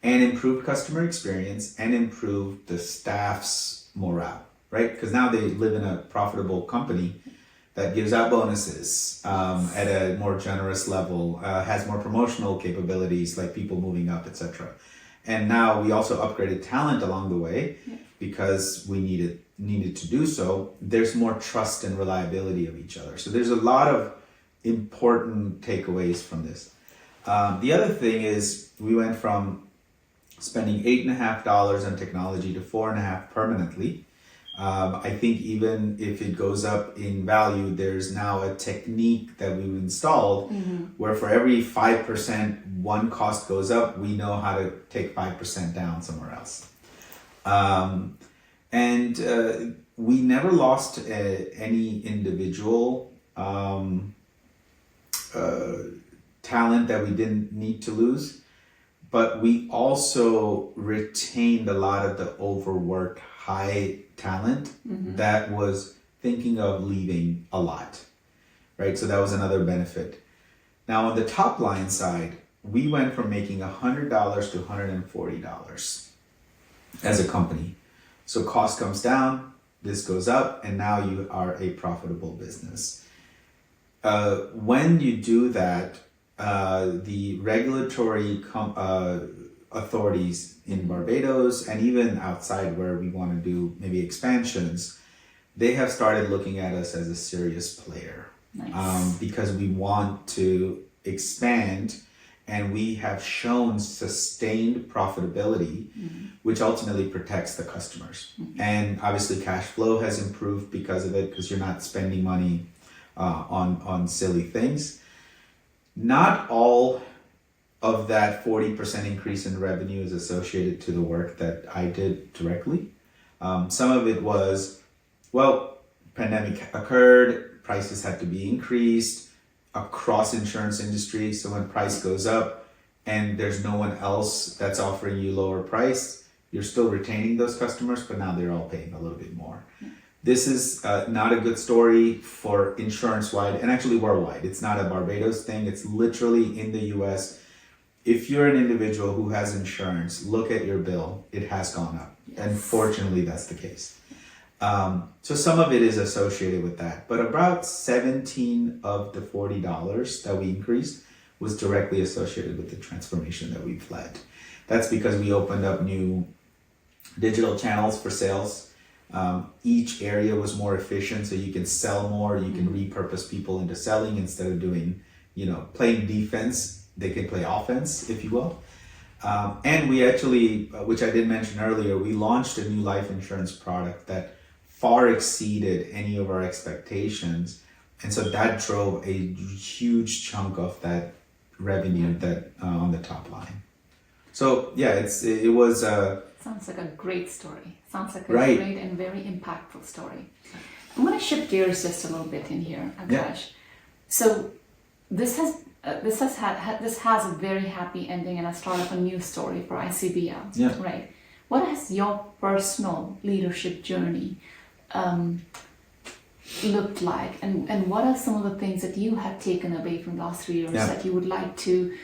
and improved customer experience and improved the staff's morale, right? Because now they live in a profitable company that gives out bonuses at a more generous level, has more promotional capabilities like people moving up, etc. And now we also upgraded talent along the way because we needed to do so. There's more trust and reliability of each other. So there's a lot of important takeaways from this. The other thing is we went from spending $8.50 on technology to $4.50 permanently. I think even if it goes up in value, there's now a technique that we've installed where for every 5% one cost goes up, we know how to take 5% down somewhere else. And we never lost any individual talent that we didn't need to lose, but we also retained a lot of the overworked high talent that was thinking of leaving a lot, right? So that was another benefit. Now on the top line side, we went from making $100 to $140 as a company. So cost comes down, this goes up, and now you are a profitable business. When you do that, the regulatory authorities in Barbados and even outside where we want to do maybe expansions, they have started looking at us as a serious player. Nice. Because we want to expand, and we have shown sustained profitability, which ultimately protects the customers. And obviously cash flow has improved because of it, because you're not spending money on silly things. Not all of that 40% increase in revenue is associated to the work that I did directly. Some of it was, well, pandemic occurred, prices had to be increased across insurance industry. So when price goes up and there's no one else that's offering you lower price, you're still retaining those customers, but now they're all paying a little bit more. This is not a good story for insurance-wide and actually worldwide. It's not a Barbados thing. It's literally in the US. If you're an individual who has insurance, look at your bill. It has gone up. Yes. And fortunately, that's the case. So some of it is associated with that. But about 17 of the $40 that we increased was directly associated with the transformation that we've led. That's because we opened up new digital channels for sales. Each area was more efficient, so you can sell more, you can repurpose people into selling instead of doing, playing defense, they can play offense, if you will. And we actually, which I did mention earlier, we launched a new life insurance product that far exceeded any of our expectations. And so that drove a huge chunk of that revenue that on the top line. So yeah, it was sounds like a great story. Sounds like a right. great and very impactful story. I'm going to shift gears just a little bit in here, Akash. Yeah. So this has a very happy ending and a start of a new story for ICBL. Yeah. Right. What has your personal leadership journey looked like, and what are some of the things that you have taken away from the last 3 years that you would like to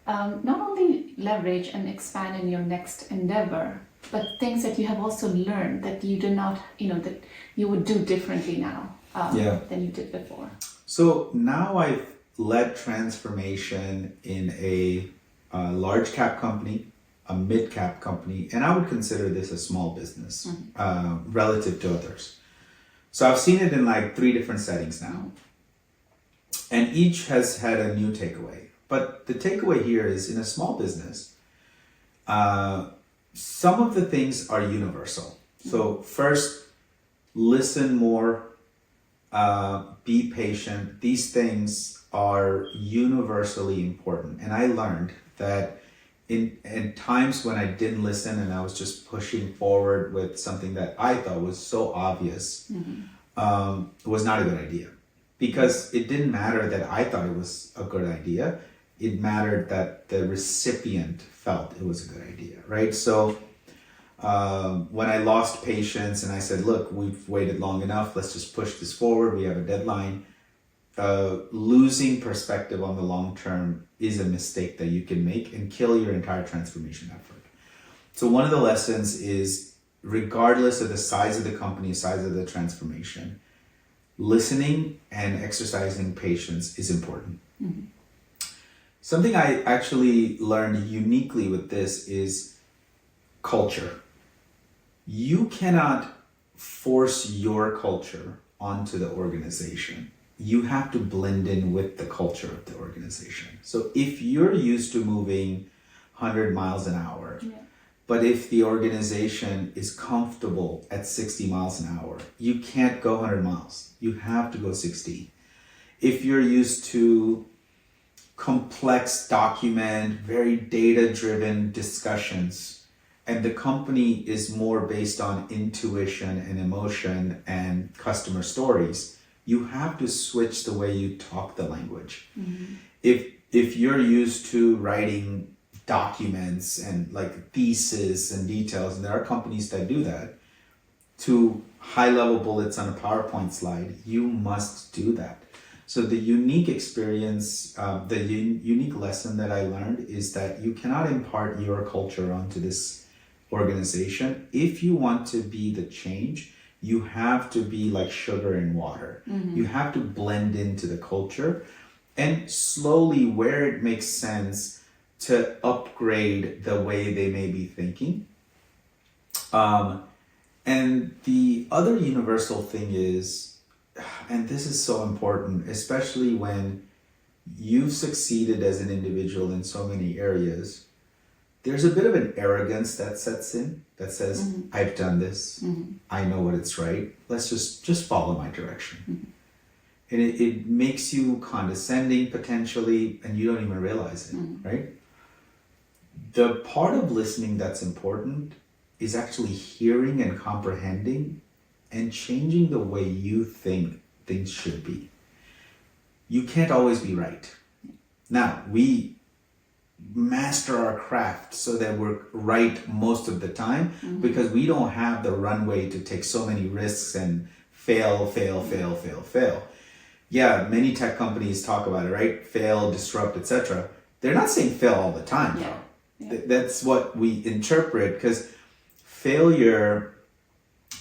not only leverage and expand in your next endeavor, but things that you have also learned that you did not, that you would do differently now than you did before? So now I've led transformation in a large cap company, a mid cap company, and I would consider this a small business relative to others. So I've seen it in like 3 different settings now, and each has had a new takeaway. But the takeaway here is, in a small business, some of the things are universal. So first, listen more, be patient. These things are universally important. And I learned that in times when I didn't listen and I was just pushing forward with something that I thought was so obvious, was not a good idea. Because it didn't matter that I thought it was a good idea. It mattered that the recipient felt it was a good idea, right? So when I lost patience and I said, look, we've waited long enough, let's just push this forward, we have a deadline. Losing perspective on the long term is a mistake that you can make and kill your entire transformation effort. So one of the lessons is, regardless of the size of the company, size of the transformation, listening and exercising patience is important. Mm-hmm. Something I actually learned uniquely with this is culture. You cannot force your culture onto the organization. You have to blend in with the culture of the organization. So if you're used to moving 100 miles an hour, but if the organization is comfortable at 60 miles an hour, you can't go 100 miles. You have to go 60. If you're used to complex document, very data-driven discussions, and the company is more based on intuition and emotion and customer stories, you have to switch the way you talk the language. Mm-hmm. If you're used to writing documents and like thesis and details, and there are companies that do that, to high-level bullets on a PowerPoint slide, you must do that. So the unique experience, the unique lesson that I learned is that you cannot impart your culture onto this organization. If you want to be the change, you have to be like sugar and water. Mm-hmm. You have to blend into the culture and slowly, where it makes sense, to upgrade the way they may be thinking. And the other universal thing is, and this is so important, especially when you've succeeded as an individual in so many areas, there's a bit of an arrogance that sets in that says, mm-hmm. I've done this, mm-hmm. I know what it's right, let's just follow my direction. Mm-hmm. And it makes you condescending potentially, and you don't even realize it, mm-hmm. right? The part of listening that's important is actually hearing and comprehending and changing the way you think things should be. You can't always be right. Now, we master our craft so that we're right most of the time, mm-hmm. because we don't have the runway to take so many risks and fail. Yeah, many tech companies talk about it, right? Fail, disrupt, etc. They're not saying fail all the time, though. Yeah. That's what we interpret, because failure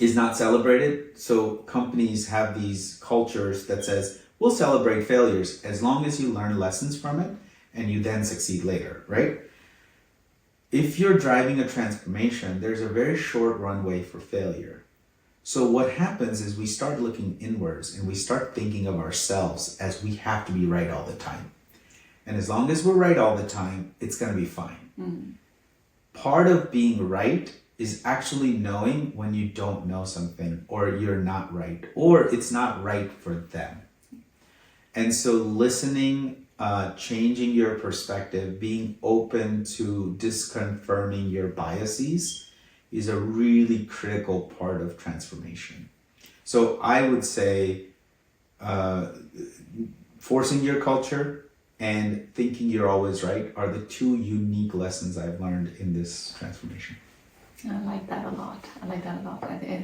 is not celebrated. So companies have these cultures that says, we'll celebrate failures as long as you learn lessons from it and you then succeed later, right? If you're driving a transformation, there's a very short runway for failure. So what happens is we start looking inwards and we start thinking of ourselves as we have to be right all the time. And as long as we're right all the time, it's going to be fine. Mm-hmm. Part of being right is actually knowing when you don't know something, or you're not right, or it's not right for them. And so listening, changing your perspective, being open to disconfirming your biases is a really critical part of transformation. So I would say forcing your culture and thinking you're always right are the two unique lessons I've learned in this transformation. I like that a lot.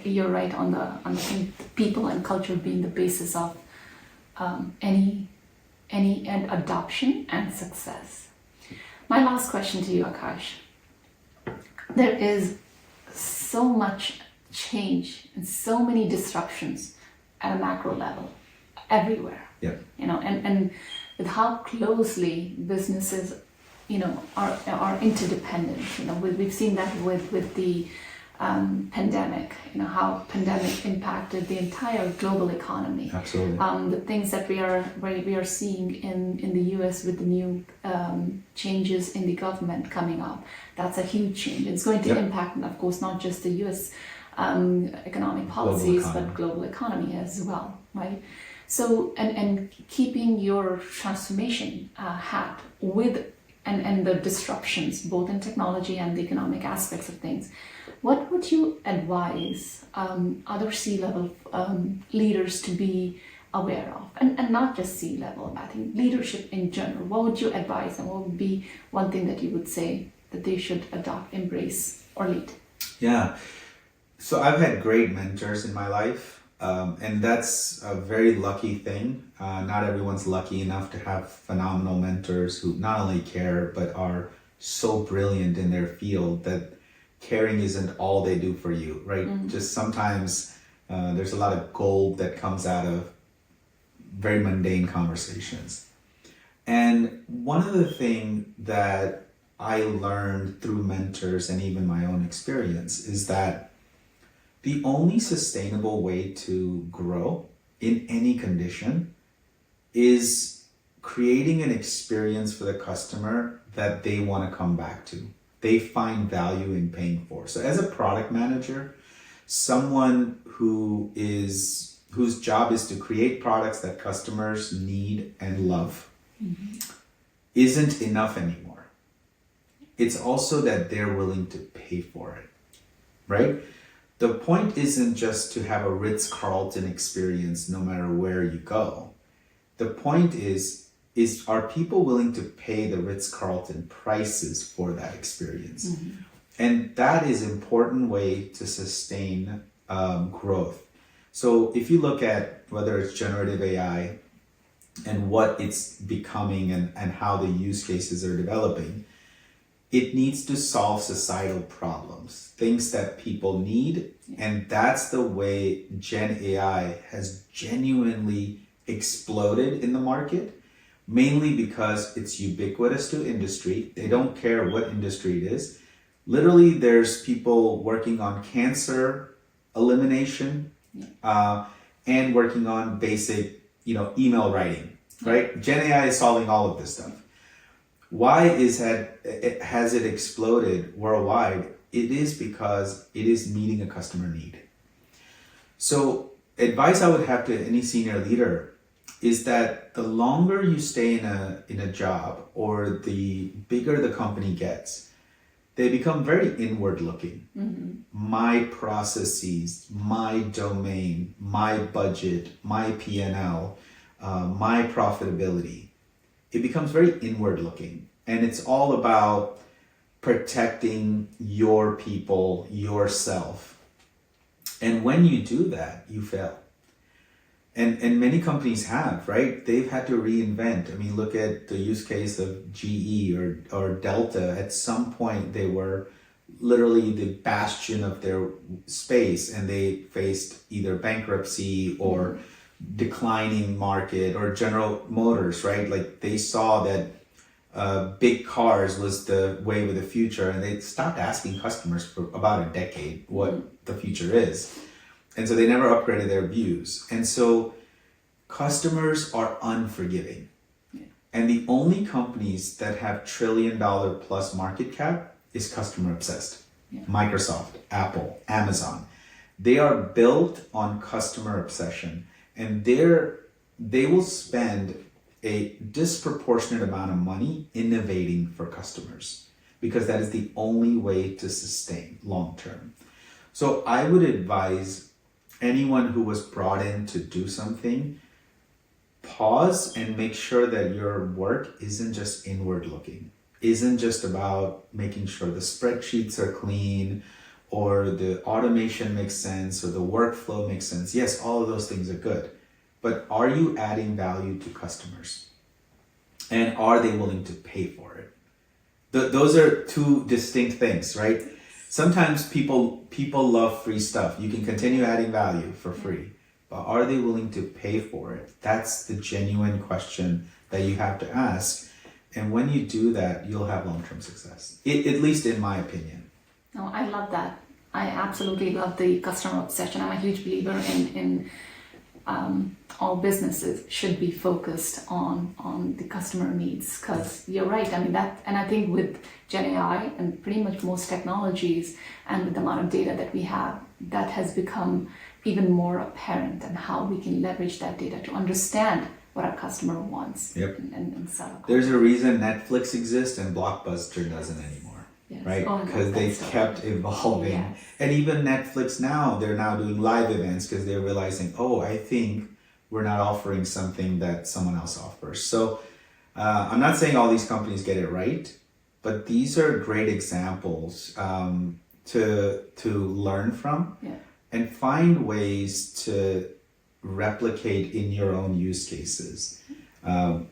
You're right on the people and culture being the basis of any and adoption and success. My last question to you, Akash. There is so much change and so many disruptions at a macro level everywhere. Yeah. And with how closely businesses, are interdependent. We've seen that with the pandemic. How pandemic impacted the entire global economy. Absolutely. The things that we are seeing in the U.S. with the new changes in the government coming up. That's a huge change. It's going to impact, of course, not just the U.S. Economic policies, but global economy as well, right? So, and keeping your transformation hat with and the disruptions, both in technology and the economic aspects of things, what would you advise other C-level leaders to be aware of? And not just C-level, I think leadership in general. What would you advise, and what would be one thing that you would say that they should adopt, embrace, or lead? Yeah. So I've had great mentors in my life, and that's a very lucky thing. Not everyone's lucky enough to have phenomenal mentors who not only care, but are so brilliant in their field that caring isn't all they do for you, right? Just sometimes there's a lot of gold that comes out of very mundane conversations. And one of the things that I learned through mentors and even my own experience is that the only sustainable way to grow in any condition is creating an experience for the customer that they want to come back to. They find value in paying for. So as a product manager, someone whose job is to create products that customers need and love isn't enough anymore. It's also that they're willing to pay for it, right? The point isn't just to have a Ritz-Carlton experience no matter where you go. The point is are people willing to pay the Ritz-Carlton prices for that experience? And that is an important way to sustain growth. So if you look at whether it's generative AI and what it's becoming and how the use cases are developing, it needs to solve societal problems, things that people need. And that's the way Gen AI has genuinely exploded in the market, mainly because it's ubiquitous to industry. They don't care what industry it is. Literally, there's people working on cancer elimination and working on basic, email writing, right? Gen AI is solving all of this stuff. Why has it exploded worldwide? It is because it is meeting a customer need. So advice I would have to any senior leader is that the longer you stay in a job or the bigger the company gets, they become very inward looking. My processes, my domain, my budget, my P&L, my profitability. It becomes very inward looking, and it's all about protecting your people, yourself. And when you do that, you fail. And many companies have, right? They've had to reinvent. I mean, look at the use case of GE or Delta. At some point, they were literally the bastion of their space, and they faced either bankruptcy or declining market, or General Motors, right? Like they saw that big cars was the wave of the future, and they stopped asking customers for about a decade what the future is. And so they never upgraded their views. And so customers are unforgiving. And the only companies that have $1 trillion plus market cap is customer obsessed. Microsoft, Apple, Amazon. They are built on customer obsession. And they will spend a disproportionate amount of money innovating for customers, because that is the only way to sustain long term. So I would advise anyone who was brought in to do something, pause and make sure that your work isn't just inward looking, isn't just about making sure the spreadsheets are clean or the automation makes sense or the workflow makes sense. Yes, all of those things are good, but are you adding value to customers? And are they willing to pay for it? Those are two distinct things, right? Sometimes people love free stuff. You can continue adding value for free, but are they willing to pay for it? That's the genuine question that you have to ask. And when you do that, you'll have long-term success, at least in my opinion. No, I love that. I absolutely love the customer obsession. I'm a huge believer in all businesses should be focused on the customer needs, because you're right. I mean that, and I think with Gen AI and pretty much most technologies and with the amount of data that we have, that has become even more apparent, and how we can leverage that data to understand what our customer wants. Yep. and sell. There's a reason Netflix exists and Blockbuster doesn't anymore. Yes. Right? Oh, Because they've kept evolving. Yes. And even Netflix now, they're now doing live events because they're realizing, oh, I think we're not offering something that someone else offers. So I'm not saying all these companies get it right, but these are great examples to learn from. Yeah. And find ways to replicate in your own use cases. I'll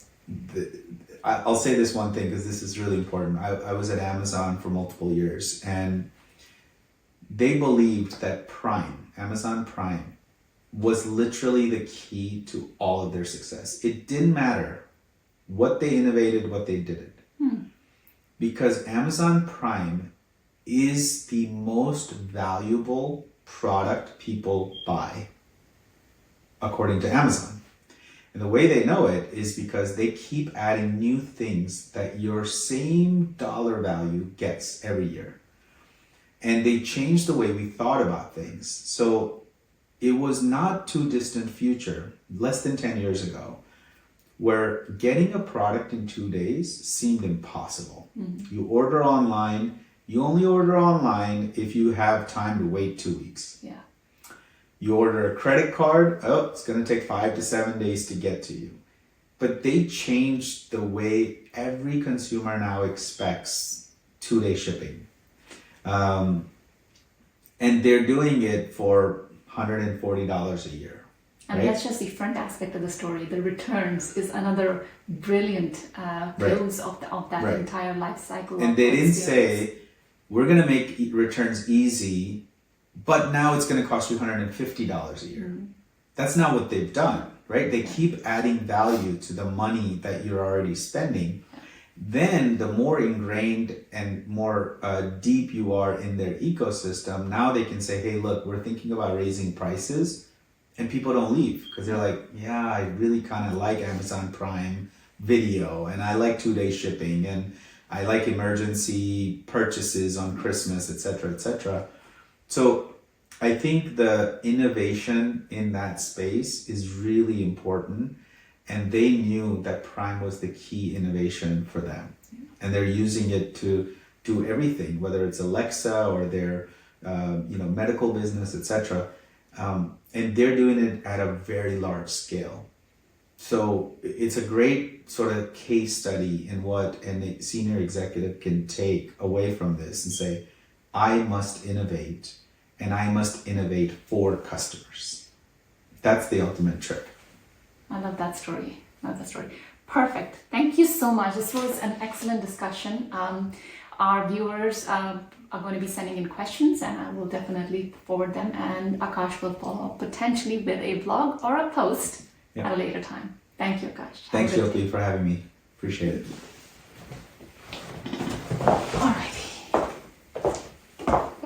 say this one thing because this is really important. I was at Amazon for multiple years, and they believed that Amazon Prime, was literally the key to all of their success. It didn't matter what they innovated, what they didn't. Because Amazon Prime is the most valuable product people buy, according to Amazon. And the way they know it is because they keep adding new things that your same dollar value gets every year. And they changed the way we thought about things. So it was not too distant future, less than 10 years ago, where getting a product in 2 days seemed impossible. You order online, you only order online if you have time to wait 2 weeks. Yeah. You order a credit card, oh, it's going to take 5 to 7 days to get to you. But they changed the way every consumer now expects 2-day shipping. And they're doing it for $140 a year. And right? that's just the front aspect of the story. The returns is another brilliant close of that Right. entire life cycle. And of they didn't experience. say, we're going to make returns easy, but now it's going to cost you $150 a year. That's not what they've done, right? They keep adding value to the money that you're already spending. Then the more ingrained and more deep you are in their ecosystem, now they can say, hey, look, we're thinking about raising prices. And people don't leave because they're like, yeah, I really kind of like Amazon Prime Video, and I like 2-day shipping, and I like emergency purchases on Christmas, etc., etc. So I think the innovation in that space is really important, and they knew that Prime was the key innovation for them, and they're using it to do everything, whether it's Alexa or their medical business, etc. And they're doing it at a very large scale. So it's a great sort of case study in what a senior executive can take away from this and say, I must innovate, and I must innovate for customers. That's the ultimate trick. I love that story. Perfect. Thank you so much. This was an excellent discussion. Our viewers are going to be sending in questions, and I will definitely forward them, and Akash will follow up potentially with a blog or a post at a later time. Thank you, Akash. Thanks, Shilpi, for having me. Appreciate it. All right.